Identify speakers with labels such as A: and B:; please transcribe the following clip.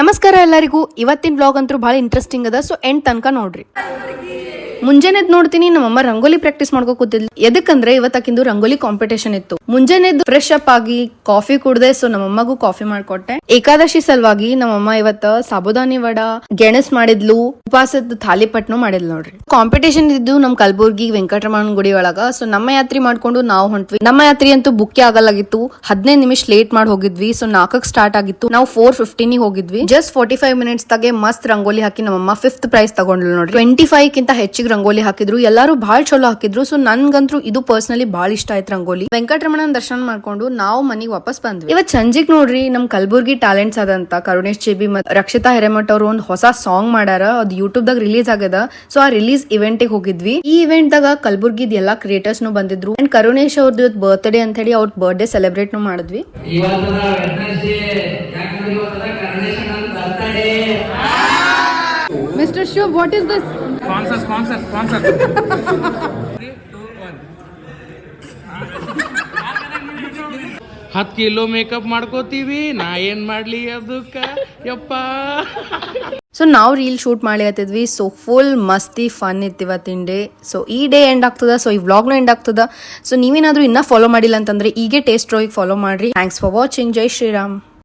A: ನಮಸ್ಕಾರ ಎಲ್ಲರಿಗೂ. ಇವತ್ತಿನ ಬ್ಲಾಗ್ ಅಂತೂ ಬಹಳ ಇಂಟ್ರೆಸ್ಟಿಂಗ್ ಅದ, ಸೊ ಎಂಡ್ ತನಕ ನೋಡ್ರಿ. ಮುಂಜಾನೆದ್ ನೋಡ್ತೀನಿ ನಮ್ಮಮ್ಮ ರಂಗೋಲಿ ಪ್ರಾಕ್ಟೀಸ್ ಮಾಡ್ಕೋ ಕೂತಿದ್ಲು. ಎದಕ್ಕಂದ್ರೆ ಇವತ್ತಾಕಿಂದು ರಂಗೋಲಿ ಕಾಂಪಿಟೇಷನ್ ಇತ್ತು. ಮುಂಜಾನೆದ್ದು ಫ್ರೆಶ್ ಅಪ್ ಆಗಿ ಕಾಫಿ ಕುಡ್ದೆ, ಸೊ ನಮ್ಮಮ್ಮಗೂ ಕಾಫಿ ಮಾಡ್ಕೊಟ್ಟೆ. ಏಕಾದಶಿ ಸಲುವಾಗಿ ನಮ್ಮಮ್ಮ ಇವತ್ತ ಸಾಬುದಾನಿ ವಡ, ಗೆಣಸ್ ಮಾಡಿದ್ಲು, ಉಪವಾಸದ ಥಾಲಿಪಟ್ನು ಮಾಡಿದ್ಲು ನೋಡ್ರಿ. ಕಾಂಪಿಟೇಷನ್ ಇದ್ದು ನಮ್ ಕಲಬುರ್ಗಿ ವೆಂಕಟರಮಣ ಗುಡಿ ಒಳಗ. ಸೊ ನಮ್ಮ ಯಾತ್ರಿ ಮಾಡ್ಕೊಂಡು ನಾವು ಹೊಂಟ್ವಿ. ನಮ್ಮ ಯಾತ್ರಿ ಅಂತೂ ಬುಕ್ಕೇ ಆಗಲಾಗಿತ್ತು. 15 ನಿಮಿಷ ಲೇಟ್ ಮಾಡಿ ಹೋಗಿದ್ವಿ. ಸೊ 4ಕ್ಕೆ ಸ್ಟಾರ್ಟ್ ಆಗಿತ್ತು. ನಾವು 4:15 ಹೋಗಿದ್ವಿ. ಜಸ್ಟ್ 45 ಮಿನಿಟ್ಸ್ ತಾಗೆ ಮಸ್ತ್ ರಂಗೋಲಿ ಹಾಕಿ ನಮ್ಮಮ್ಮ 5th ಪ್ರೈಸ್ ತಗೊಂಡ್ಲು ನೋಡ್ರಿ. 25 ಕಿಂತ ಹೆಚ್ಚಿಗೆ ರಂಗೋಲಿ ಹಾಕಿದ್ರು. ಎಲ್ಲಾರು ಬಹಳ ಚಲೋ ಹಾಕಿದ್ರು. ಸೊ ನನ್ಗಂತೂ ಇದು ಪರ್ಸನಲಿ ಬಹಳ ಇಷ್ಟ ಆಯ್ತು ರಂಗೋಲಿ. ವೆಂಕಟರಮಣನ ದರ್ಶನ ಮಾಡ್ಕೊಂಡು ನಾವು ಮನೆಗೆ ವಾಪಸ್ ಬಂದ್ವಿ. ಇವತ್ ಸಂಜೆಗ್ ನೋಡ್ರಿ ನಮ್ ಕಲಬುರ್ಗಿ ಟ್ಯಾಲೆಂಟ್ಸ್ ಆದಂತ ಕರುಣೇಶ್ ಚಿಬಿ ಮತ್ತು ರಕ್ಷಿತಾ ಹಿರೇಮಠ ಅವರು ಒಂದು ಹೊಸ ಸಾಂಗ್ ಮಾಡ್ಯಾರ. ಅದು ಯೂಟ್ಯೂಬ್ ದಾಗ ರಿಲೀಸ್ ಆಗ್ಯದ. ಸೊ ಆ ರಿಲೀಸ್ ಇವೆಂಟ್ ಹೋಗಿದ್ವಿ. ಈ ಇವೆಂಟ್ ದಾಗ ಕಲಬುರ್ಗಿದ್ ಎಲ್ಲಾ ಕ್ರಿಯೇಟರ್ಸ್ ಬಂದಿದ್ರು. ಅಂಡ್ ಕರುಣೇಶ್ ಅವ್ರದ್ದು ಬರ್ತ್ಡೇ ಅಂತ ಹೇಳಿ ಅವ್ರ ಬರ್ತ್ಡೇ ಸೆಲೆಬ್ರೇಟ್ ಮಾಡಿದ್ವಿ. Mr. Shubh, what is this?
B: Sponsor. 3, 2, 1. 10 kilo makeup ಮಾಡ್ಕೋತೀವಿ, ನಾ ಏನ್ ಮಾಡ್ಲಿ ಅದಕ್ಕ ಯಪ್ಪ.
A: ಸೊ ನಾವು ರೀಲ್ ಶೂಟ್ ಮಾಡಿ ಹತ್ತಿದ್ವಿ. ಸೊ ಫುಲ್ ಮಸ್ತಿ ಫನ್ ಇತ್ತು ಇವತ್ತಿನ ಡೇ. ಸೊ ಈ ಡೇ ಎಂಡ್ ಆಗ್ತದ. ಸೊ ಈ ವ್ಲಾಗ್ನ ಎಂಡ್ ಆಗ್ತದ. ಸೊ ನೀವೇನಾದ್ರೂ ಇನ್ನ ಫಾಲೋ ಮಾಡಿಲ್ಲ ಅಂತಂದ್ರೆ ಈಗೇ ಟೇಸ್ಟ್ ರೋಯಿಗೆ ಫಾಲೋ ಮಾಡ್ರಿ. Thanks for watching. ಜೈ ಶ್ರೀರಾಮ್.